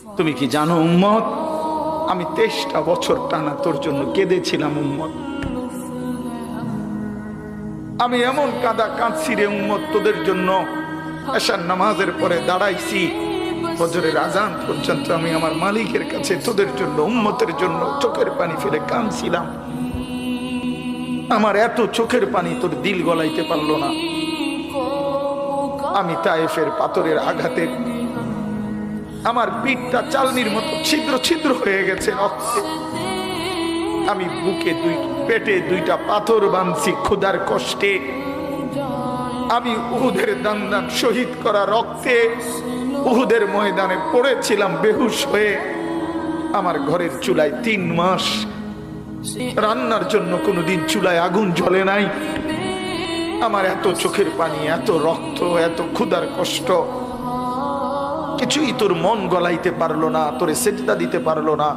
তুমি কি জানো উম্মত, আমি 23টা বছর টানা তোর জন্য কেঁদেছিলাম উম্মত। আমি এমন কাঁদা কাঁদছি রে উম্মত তোদের জন্য। এশার নামাজের পরে দাঁড়াইছি, ফজরের আজান পর্যন্ত আমি আমার মালিকের কাছে তোদের জন্য, উম্মতের জন্য চোখের পানি ফেলে কাঁদছিলাম। আমার এত চোখের পানি তোর দিল গলাইতে পারলো না। আমি তায়েফের পাথরের আঘাতে আমার পিঠটা চালনির মতো ছিদ্র ছিদ্র হয়ে গেছে রক্তে। আমি বুকে পেটে 2টা পাথর বাঁধছি ক্ষুধার কষ্টে। আমি উহুদের দান শহীদ করা রক্তে উহুদের ময়দানে পড়েছিলাম বেহুশ হয়ে। আমার ঘরের চুলায় 3 মাস রান্নার জন্য কোনোদিন চুলায় আগুন জ্বলে নাই। আমার এত চোখের পানি, এত রক্ত, এত ক্ষুধার কষ্ট, কিছুই তোর মন গলাইতে পারলো না, তোরে সেজদা দিতে পারলো না।